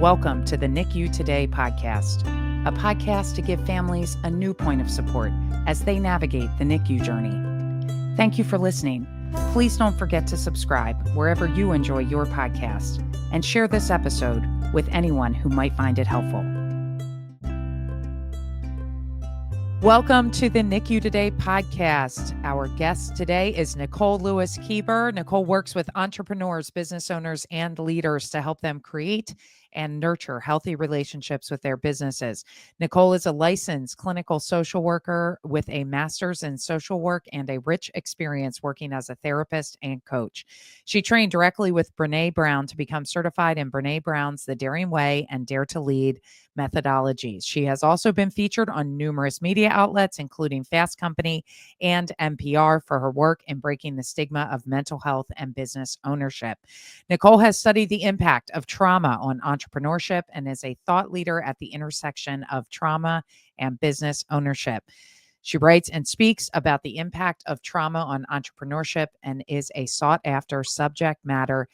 Welcome to the NICU Today podcast, a podcast to give families a new point of support as they navigate the NICU journey. Thank you for listening. Please don't forget to subscribe wherever you enjoy your podcast and share this episode with anyone who might find it helpful. Welcome to the NICU Today podcast. Our guest today is Nicole Lewis-Keeber. Nicole works with entrepreneurs, business owners, and leaders to help them create and nurture healthy relationships with their businesses. Nicole is a licensed clinical social worker with a master's in social work and a rich experience working as a therapist and coach. She trained directly with Brené Brown to become certified in Brené Brown's The Daring Way and Dare to Lead methodologies. She has also been featured on numerous media outlets, including Fast Company and NPR, for her work in breaking the stigma of mental health and business ownership. Nicole has studied the impact of trauma on entrepreneurship and is a thought leader at the intersection of trauma and business ownership. She writes and speaks about the impact of trauma on entrepreneurship and is a sought-after subject matter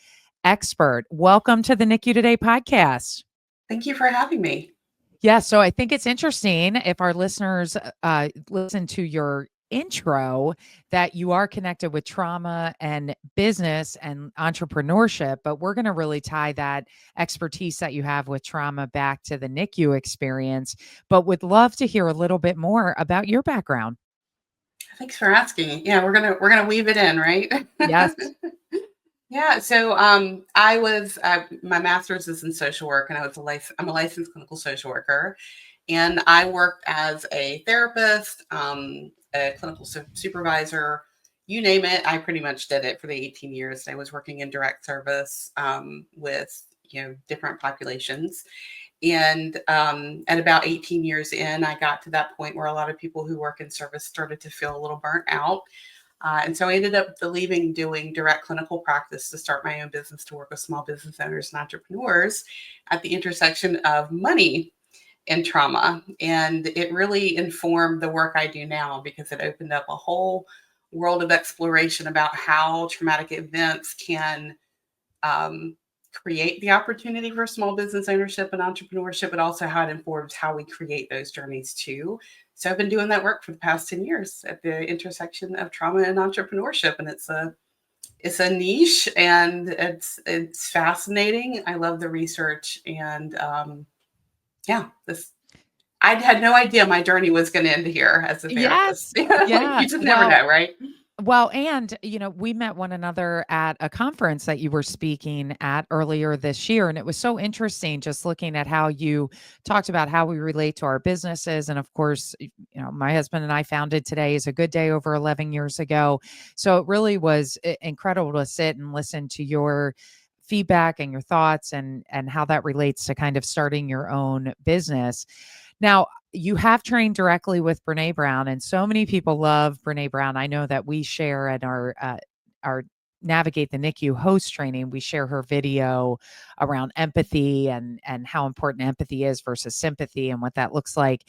expert. Welcome to the NICU Today podcast. Thank you for having me. Yeah, so I think it's interesting if our listeners listen to your intro that you are connected with trauma and business and entrepreneurship, but we're going to really tie that expertise that you have with trauma back to the NICU experience, but would love to hear a little bit more about your background. Thanks for asking. Yeah, we're gonna weave it in, right? Yes. Yeah. So I was my master's is in social work, and I'm a licensed clinical social worker, and I worked as a therapist, a clinical supervisor, you name it. I pretty much did it for the 18 years. I was working in direct service with different populations. And at about 18 years in, I got to that point where a lot of people who work in service started to feel a little burnt out. And so I ended up leaving doing direct clinical practice to start my own business to work with small business owners and entrepreneurs at the intersection of money and trauma. And it really informed the work I do now because it opened up a whole world of exploration about how traumatic events can create the opportunity for small business ownership and entrepreneurship, but also how it informs how we create those journeys too. So I've been doing that work for the past 10 years at the intersection of trauma and entrepreneurship. And it's a niche, and it's fascinating. I love the research, and I had no idea my journey was going to end here as a therapist. Yes. Yeah. You just never know, right? Well, and, we met one another at a conference that you were speaking at earlier this year. And it was so interesting just looking at how you talked about how we relate to our businesses. And of course, my husband and I founded Today is a Good Day over 11 years ago. So it really was incredible to sit and listen to your feedback and your thoughts and how that relates to kind of starting your own business. Now, you have trained directly with Brené Brown, and so many people love Brené Brown. I know that we share at our Navigate the NICU host training, we share her video around empathy and how important empathy is versus sympathy and what that looks like.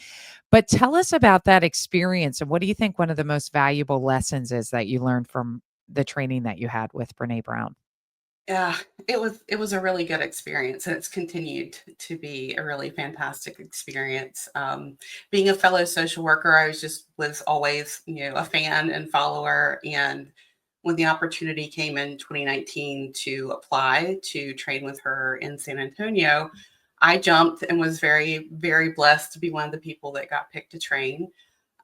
But tell us about that experience, and what do you think one of the most valuable lessons is that you learned from the training that you had with Brené Brown? Yeah, it was a really good experience, and it's continued to be a really fantastic experience. Being a fellow social worker, I was always a fan and follower. And when the opportunity came in 2019 to apply to train with her in San Antonio, I jumped and was very, very blessed to be one of the people that got picked to train.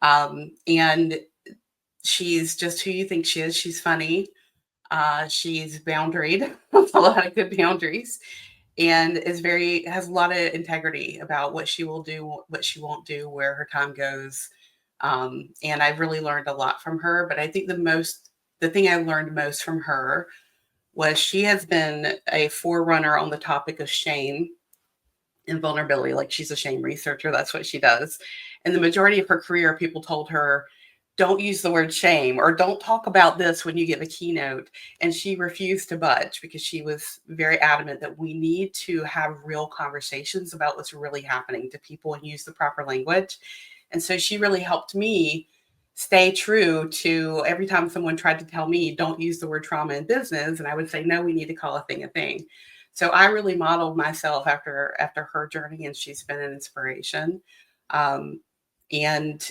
And she's just who you think she is. She's funny. She's boundaried with a lot of good boundaries, and has a lot of integrity about what she will do, what she won't do, where her time goes. And I've really learned a lot from her. But I think the thing I learned most from her was she has been a forerunner on the topic of shame and vulnerability. Like, she's a shame researcher. That's what she does. And the majority of her career, people told her, don't use the word shame, or don't talk about this when you give a keynote. And she refused to budge because she was very adamant that we need to have real conversations about what's really happening to people and use the proper language. And so she really helped me stay true to every time someone tried to tell me, don't use the word trauma in business. And I would say, no, we need to call a thing a thing. So I really modeled myself after her journey, and she's been an inspiration. Um, and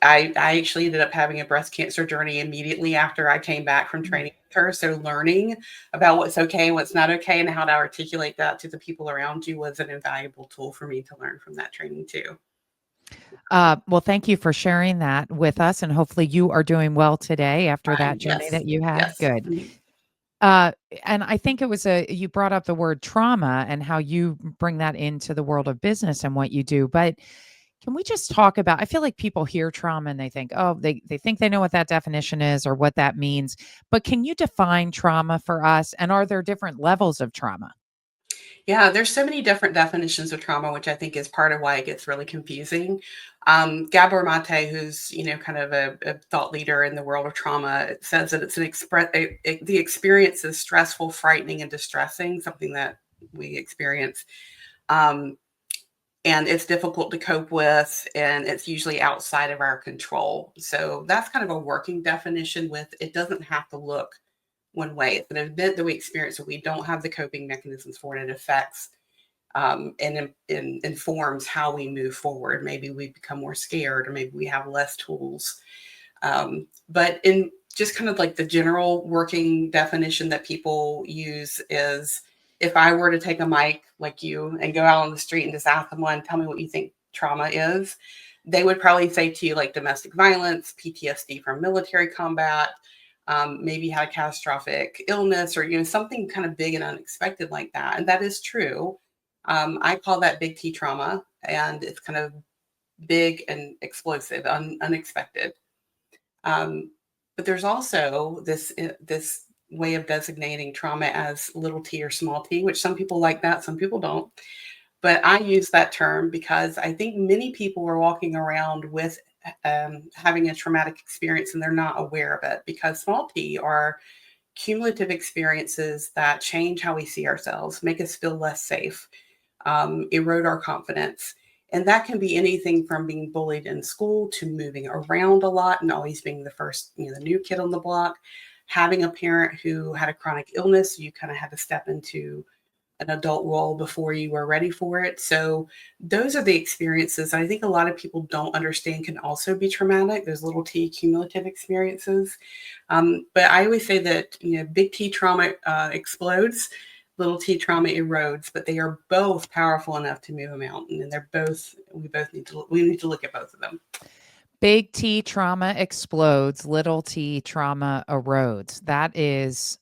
I actually ended up having a breast cancer journey immediately after I came back from Mm. training with her. So learning about what's okay and what's not okay and how to articulate that to the people around you was an invaluable tool for me to learn from that training too. Well, thank you for sharing that with us, and hopefully you are doing well today after that journey Yes. that you had. Yes. Good. Mhm. Uh, and I think it was you brought up the word trauma and how you bring that into the world of business and what you do. But can we just talk about, I feel like people hear trauma and they think, oh, they think they know what that definition is or what that means. But can you define trauma for us? And are there different levels of trauma? Yeah, there's so many different definitions of trauma, which I think is part of why it gets really confusing. Gabor Mate, who's kind of a thought leader in the world of trauma, says that it's the experience is stressful, frightening, and distressing, something that we experience, um, and it's difficult to cope with, and it's usually outside of our control. So that's kind of a working definition. With it doesn't have to look one way. It's an event that we experience that we don't have the coping mechanisms for, and it affects and informs how we move forward. Maybe we become more scared, or maybe we have less tools. But in just kind of like the general working definition that people use is, if I were to take a mic like you and go out on the street and just ask someone, tell me what you think trauma is, they would probably say to you like domestic violence, PTSD from military combat, maybe had a catastrophic illness, or something kind of big and unexpected like that. And that is true. I call that big T trauma, and it's kind of big and explosive, unexpected. Um, but there's also this way of designating trauma as little t or small t, which some people like that, some people don't. But I use that term because I think many people are walking around with having a traumatic experience and they're not aware of it, because small t are cumulative experiences that change how we see ourselves, make us feel less safe, erode our confidence. And that can be anything from being bullied in school to moving around a lot and always being the first, the new kid on the block, having a parent who had a chronic illness. You kind of had to step into an adult role before you were ready for it. So those are the experiences I think a lot of people don't understand can also be traumatic. Those little t cumulative experiences. But I always say that big T trauma explodes, little t trauma erodes, but they are both powerful enough to move a mountain, and we need to look at both of them. Big T trauma explodes, little t trauma erodes. That is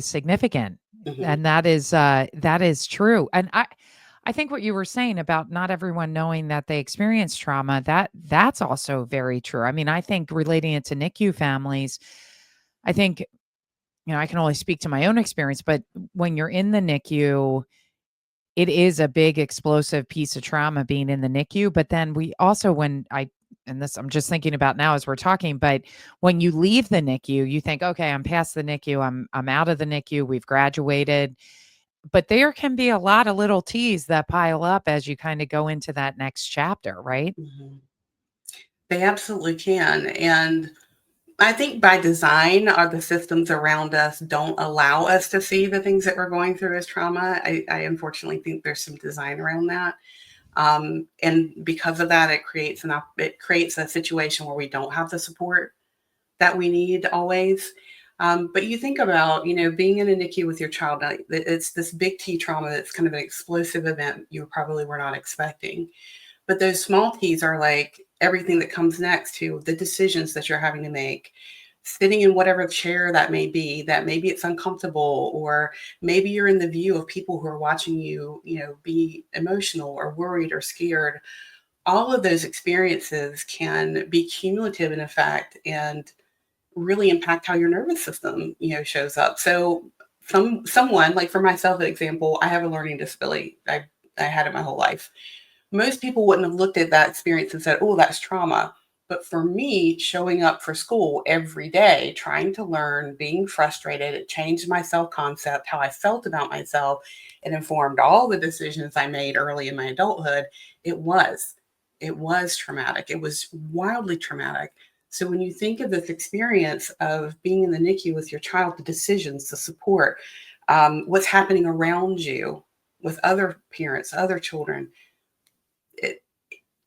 significant. Hmm. And that is true. And I think what you were saying about not everyone knowing that they experience trauma, that's also very true. I mean, I think relating it to NICU families, I think, I can only speak to my own experience, but when you're in the NICU, it is a big explosive piece of trauma being in the NICU. But then we also, and this I'm just thinking about now as we're talking, but when you leave the NICU, you think, okay, I'm past the NICU, I'm out of the NICU, we've graduated. But there can be a lot of little T's that pile up as you kind of go into that next chapter, right? Hmm. They absolutely can. And I think by design, the systems around us don't allow us to see the things that we're going through as trauma. I unfortunately think there's some design around that. And because of that, it creates a situation where we don't have the support that we need always. But you think about, being in a NICU with your child, it's this big T trauma that's kind of an explosive event you probably were not expecting. But those small T's are like everything that comes next to the decisions that you're having to make, sitting in whatever chair that may be, that maybe it's uncomfortable, or maybe you're in the view of people who are watching you, be emotional or worried or scared. All of those experiences can be cumulative in effect and really impact how your nervous system, shows up. So someone like, for myself, an example, I have a learning disability. I had it my whole life. Most people wouldn't have looked at that experience and said, oh, that's trauma. But for me, showing up for school every day, trying to learn, being frustrated, it changed my self concept, how I felt about myself. It informed all the decisions I made early in my adulthood. It was, it was traumatic. It was wildly traumatic. So when you think of this experience of being in the NICU with your child, the decisions, the support, what's happening around you with other parents, other children. It,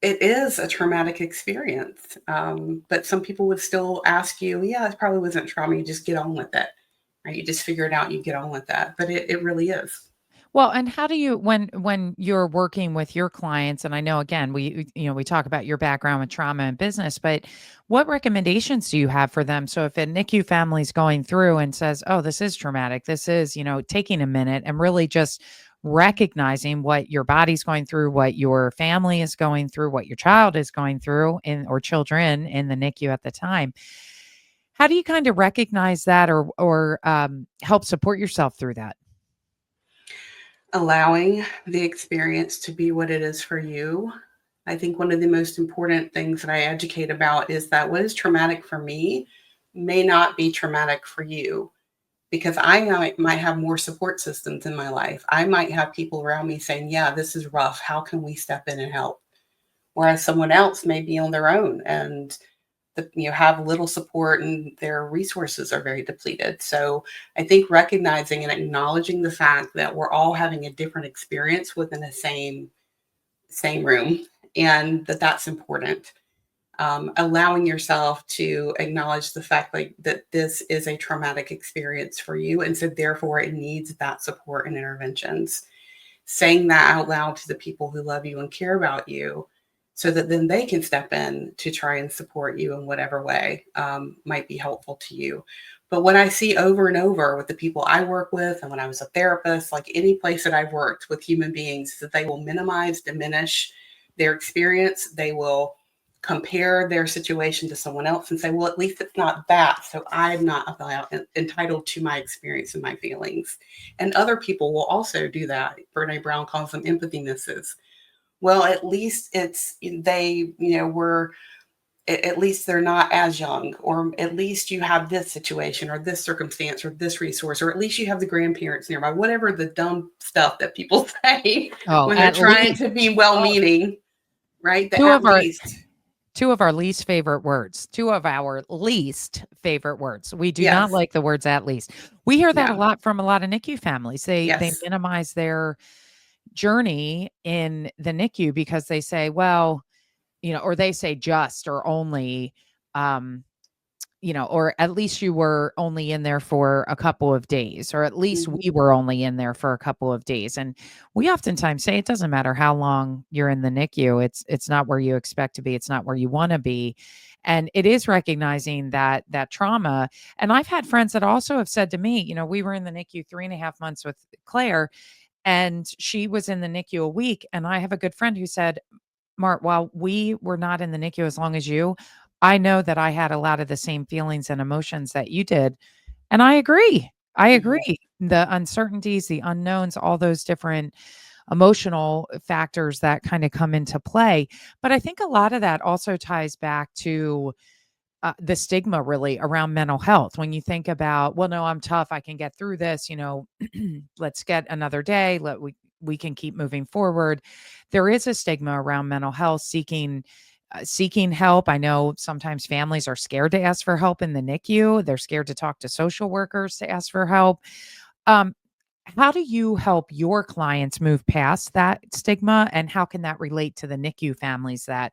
it is a traumatic experience. But some people would still ask you, yeah, it probably wasn't trauma. You just get on with it, right? You just figure it out and you get on with that. But it really is. Well, and how do you when you're working with your clients, and I know again we talk about your background with trauma and business, but what recommendations do you have for them? So if a NICU family's going through and says, "Oh, this is traumatic. This is, taking a minute and really just recognizing what your body's going through, what your family is going through, what your child is going through in or children in the NICU at the time." How do you kind of recognize that or help support yourself through that? Allowing the experience to be what it is for you. I think one of the most important things that I educate about is that what is traumatic for me may not be traumatic for you, because I might have more support systems in my life. I might have people around me saying, yeah, this is rough. How can we step in and help? Whereas someone else may be on their own and have little support and their resources are very depleted. So I think recognizing and acknowledging the fact that we're all having a different experience within the same room, and that's important. Allowing yourself to acknowledge the fact that this is a traumatic experience for you, and so therefore it needs that support and interventions. Saying that out loud to the people who love you and care about you, so that then they can step in to try and support you in whatever way might be helpful to you. But what I see over and over with the people I work with, and when I was a therapist, like any place that I've worked with human beings, is that they will minimize, diminish their experience. They will compare their situation to someone else and say, well, at least it's not that. So I'm not entitled to my experience and my feelings. And other people will also do that. Brené Brown calls them empathy misses. Well, at least were at least they're not as young, or at least you have this situation or this circumstance or this resource, or at least you have the grandparents nearby, whatever the dumb stuff that people say Oh, when they're at trying least. to be Oh, well-meaning, right? The two at of our least. two of our least favorite words. Two of our least favorite words. We do not Yes. like the words "at least." We hear that a Yeah. lot from a lot of NICU families. They Yes. minimize their journey in the NICU because they say, "Well," or they say "just" or "only," um, or "at least you were only in there for a couple of days," or "at least Mhm. we were only in there for a couple of days." And we oftentimes say it doesn't matter how long you're in the NICU. It's not where you expect to be. It's not where you want to be. And it is recognizing that trauma. And I've had friends that also have said to me, we were in the NICU 3.5 months with Claire, and she was in the NICU a week. And I have a good friend who said, "Mart, while we were not in the NICU as long as you, I know that I had a lot of the same feelings and emotions that you did." And I agree. I Mhm. agree. The uncertainties, the unknowns, all those different emotional factors that kind of come into play. But I think a lot of that also ties back to the stigma really around mental health. When you think about, well, no, I'm tough. I can get through this. Let's get another day. We can keep moving forward. There is a stigma around mental health, seeking help. I know sometimes families are scared to ask for help in the NICU. They're scared to talk to social workers to ask for help. Um, how do you help your clients move past that stigma, and how can that relate to the NICU families that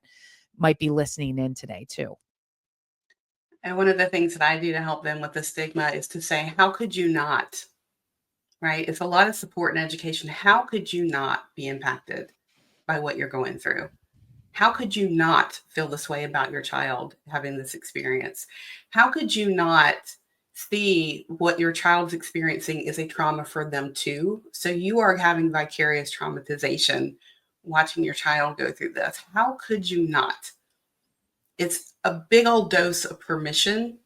might be listening in today too? And one of the things that I do to help them with the stigma is to say, how could you not? Right? It's a lot of support and education. How could you not be impacted by what you're going through? How could you not feel this way about your child having this experience? How could you not see what your child's experiencing is a trauma for them too? So you are having vicarious traumatization watching your child go through this. How could you not? It's a big old dose of permission,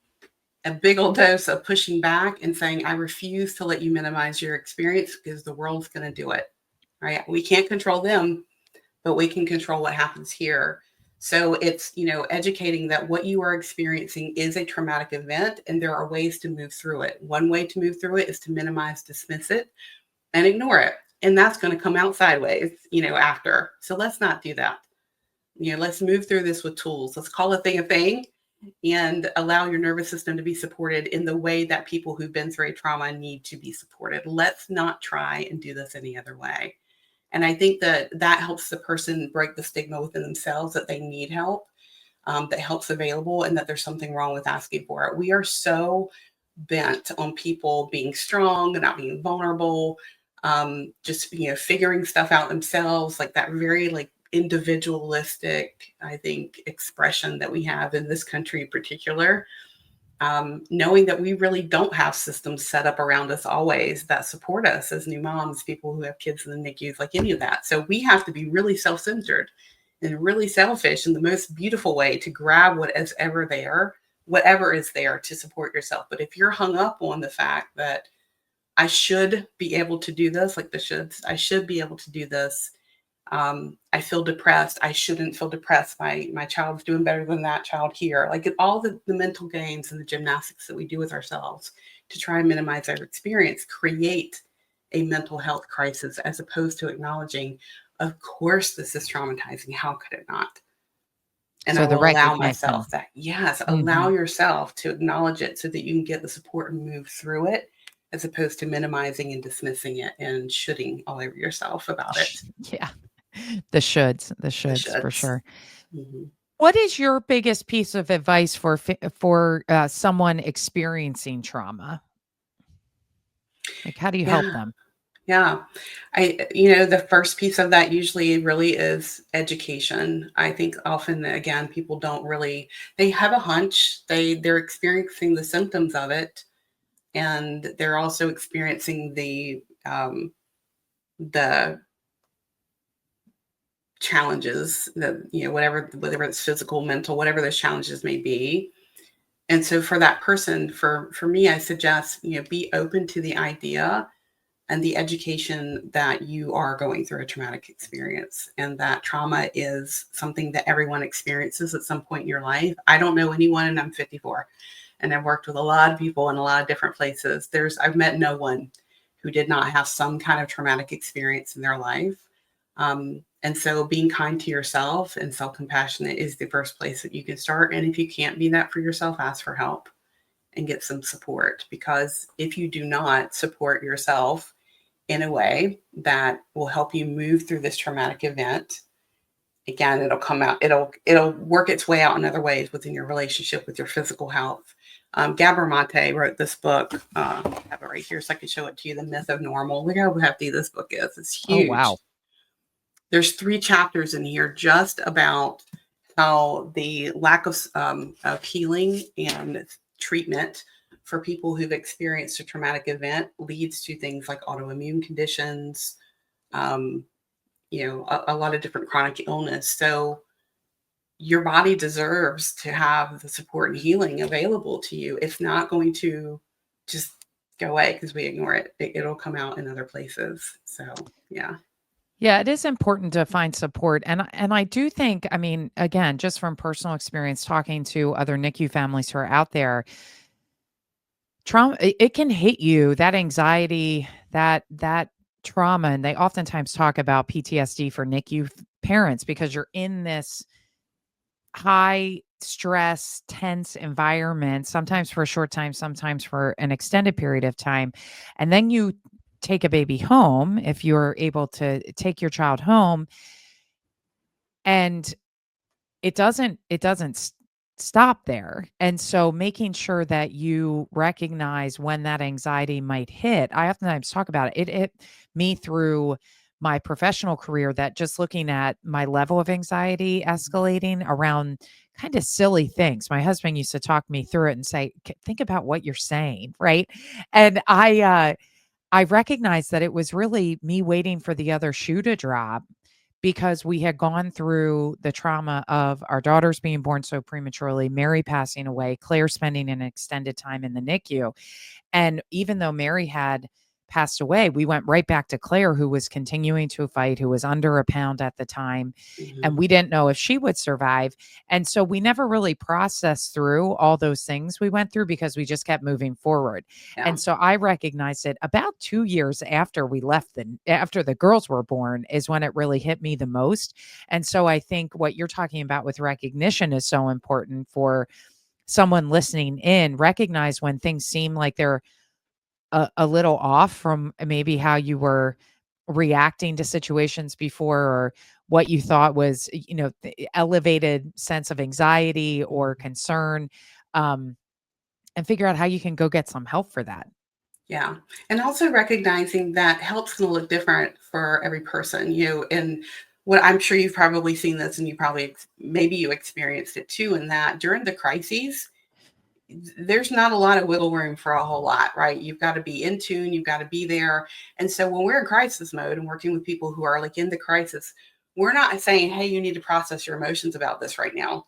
a big old dose of pushing back and saying, I refuse to let you minimize your experience because the world's going to do it. Right? We can't control them, but we can control what happens here. So it's, educating that what you are experiencing is a traumatic event and there are ways to move through it. One way to move through it is to minimize, dismiss it, and ignore it. And that's going to come out sideways, after. So let's not do that. Let's move through this with tools. Let's call a thing, and allow your nervous system to be supported in the way that people who've been through a trauma need to be supported. Let's not try and do this any other way. And I think that that helps the person break the stigma within themselves that they need help, that help's available, and that there's something wrong with asking for it. We are so bent on people being strong and not being vulnerable, just figuring stuff out themselves, like that very like individualistic, I think, expression that we have in this country in particular. Knowing that we really don't have systems set up around us always that support us as new moms, people who have kids in the NICUs, like any of that. So we have to be really self-centered and really selfish in the most beautiful way to grab whatever is there to support yourself. But if you're hung up on the fact that I should be able to do this, like the shoulds, I should be able to do this. I feel depressed. I shouldn't feel depressed. My child's doing better than that child here. Like all the mental games and the gymnastics that we do with ourselves to try and minimize our experience create a mental health crisis, as opposed to acknowledging, of course, this is traumatizing. How could it not? And So I the will allow recognition. myself that. Yes, allow Mhm. yourself to acknowledge it so that you can get the support and move through it, as opposed to minimizing and dismissing it and shoulding all over yourself about it. Yeah. The The shoulds for shoulds. sure. Mhm. What is your biggest piece of advice for someone experiencing trauma? Like, how do you help Yeah. them? Yeah. The first piece of that usually really is education. I think often, again, people don't really, they have a hunch, they're experiencing the symptoms of it, and they're also experiencing the challenges that, whatever it's physical, mental, whatever those challenges may be. And so for that person, for me, I suggest, be open to the idea and the education that you are going through a traumatic experience, and that trauma is something that everyone experiences at some point in your life. I don't know anyone, and I'm 54, and I've worked with a lot of people in a lot of different places. I've met no one who did not have some kind of traumatic experience in their life. And so being kind to yourself and self-compassionate is the first place that you can start. And if you can't be that for yourself, ask for help and get some support, because if you do not support yourself in a way that will help you move through this traumatic event, again, it'll come out, it'll work its way out in other ways within your relationship with your physical health. Gabor Mate wrote this book. I have it right here so I can show it to you, The Myth of Normal. Look how hefty this book is. It's Oh, huge. wow. There's 3 chapters in here just about how the lack of healing and treatment for people who've experienced a traumatic event leads to things like autoimmune conditions, um, a lot of different chronic illness. So your body deserves to have the support and healing available to you. It's not going to just go away because we ignore it. It'll come out in other places. So, yeah. Yeah, it is important to find support, and I do think, I mean, again, just from personal experience talking to other NICU families who are out there, trauma, it can hit you, that anxiety, that trauma, and they oftentimes talk about PTSD for NICU parents because you're in this high stress, tense environment, sometimes for a short time, sometimes for an extended period of time. And then you take a baby home, if you're able to take your child home, and it doesn't stop there. And so making sure that you recognize when that anxiety might hit. I oftentimes talk about it. It hit me through my professional career, that just looking at my level of anxiety escalating around kind of silly things. My husband used to talk me through it and say, Think about what you're saying." Right. And I recognized that it was really me waiting for the other shoe to drop, because we had gone through the trauma of our daughters being born so prematurely, Mary passing away, Claire spending an extended time in the NICU. And even though Mary had passed away, we went right back to Claire, who was continuing to fight, who was under a pound at the time. And Mhm. we didn't know if she would survive. And so we never really processed through all those things we went through because we just kept moving forward. Yeah. And so I recognized it about 2 years after after the girls were born is when it really hit me the most. And so I think what you're talking about with recognition is so important for someone listening in recognize when things seem like they're a little off from maybe how you were reacting to situations before, or what you thought was, the elevated sense of anxiety or concern, um, and figure out how you can go get some help for that. Yeah. And also recognizing that help's going to look different for every person, and what I'm sure you've probably seen this, and you probably, maybe you experienced it too, in that during the crises, there's not a lot of wiggle room for a whole lot, right? You've got to be in tune, you've got to be there. And so when we're in crisis mode and working with people who are like in the crisis, we're not saying, hey, you need to process your emotions about this right now.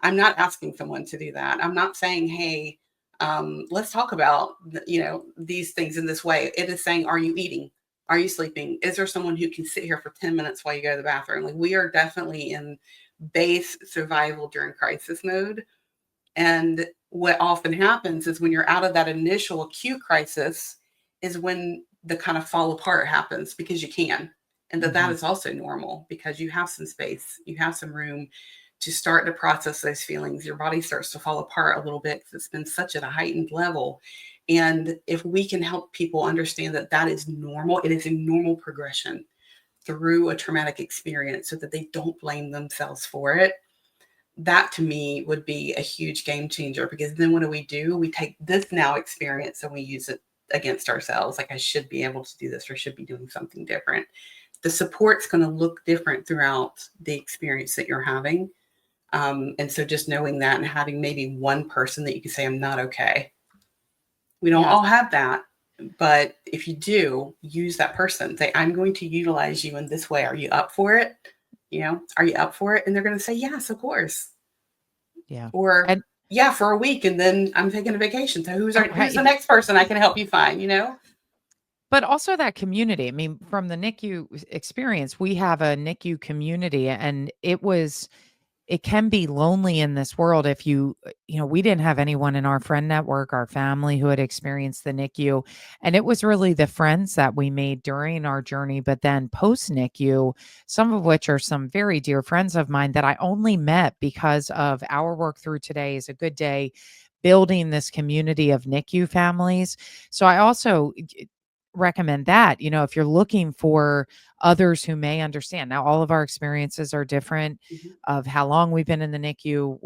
I'm not asking someone to do that. I'm not saying, hey, let's talk about, these things in this way. It is saying, are you eating? Are you sleeping? Is there someone who can sit here for 10 minutes while you go to the bathroom? Like, we are definitely in base survival during crisis mode. And what often happens is when you're out of that initial acute crisis is when the kind of fall apart happens, because you can. And that is also normal, because you have some space, you have some room to start to process those feelings. Your body starts to fall apart a little bit because it's been such at a heightened level. And if we can help people understand that that is normal, it is a normal progression through a traumatic experience, so that they don't blame themselves for it, that to me would be a huge game changer. Because then what do? We take this now experience and we use it against ourselves. Like, I should be able to do this, or should be doing something different. The support's going to look different throughout the experience that you're having. And so just knowing that, and having maybe one person that you can say, I'm not okay. We don't all have that. But if you do, use that person. Say, I'm going to utilize you in this way. Are you up for it? Are you up for it? And they're going to say, yes, of course. Yeah. Or, yeah, for a week, and then I'm taking a vacation. So who's the next person I can help you find, But also that community. I mean, from the NICU experience, we have a NICU community, and it can be lonely in this world if we didn't have anyone in our friend network, our family, who had experienced the NICU. And it was really the friends that we made during our journey, but then post NICU, some of which are some very dear friends of mine that I only met because of our work through Today is a Good Day, building this community of NICU families. So I also recommend that, if you're looking for others who may understand. Now, all of our experiences are different, of how long we've been in the NICU,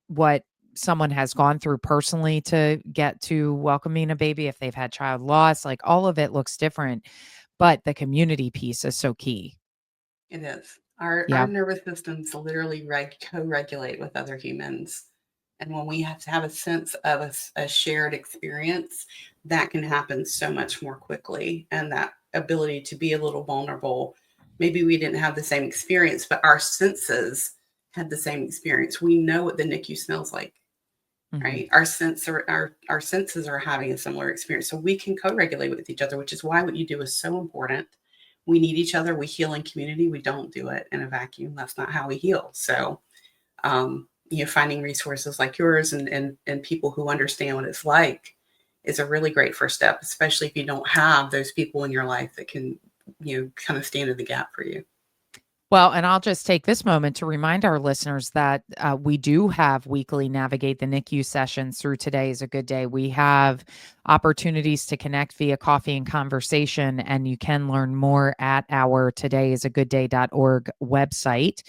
what someone has gone through personally to get to welcoming a baby, if they've had child loss, like all of it looks different, but the community piece is so key. It is. Our nervous systems literally co-regulate with other humans. And when we have to have a sense of a shared experience, that can happen so much more quickly. And that ability to be a little vulnerable, maybe we didn't have the same experience, but our senses had the same experience. We know what the NICU smells like, right? Our senses are having a similar experience. So we can co-regulate with each other, which is why what you do is so important. We need each other. We heal in community. We don't do it in a vacuum. That's not how we heal. So, finding resources like yours and people who understand what it's like is a really great first step, especially if you don't have those people in your life that can, kind of stand in the gap for you. Well, and I'll just take this moment to remind our listeners that we do have weekly Navigate the NICU sessions through Today is a Good Day. We have opportunities to connect via coffee and conversation, and you can learn more at our todayisagoodday.org website.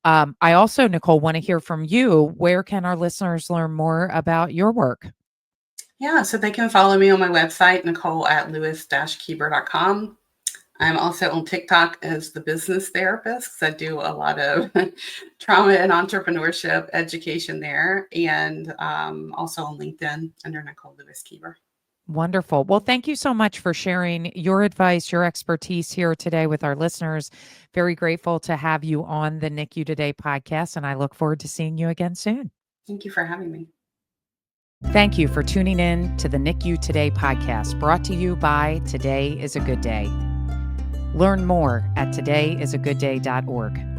I also, Nicole, want to hear from you. Where can our listeners learn more about your work? Yeah, so they can follow me on my website, Nicole@lewis-keeber.com. I'm also on TikTok as the business therapist, because I do a lot of trauma and entrepreneurship education there, and also on LinkedIn under Nicole Lewis-Keeber. Wonderful. Well, thank you so much for sharing your advice, your expertise here today with our listeners. Very grateful to have you on the NICU Today podcast, and I look forward to seeing you again soon. Thank you for having me. Thank you for tuning in to the NICU Today podcast, brought to you by Today is a Good Day. Learn more at todayisagoodday.org.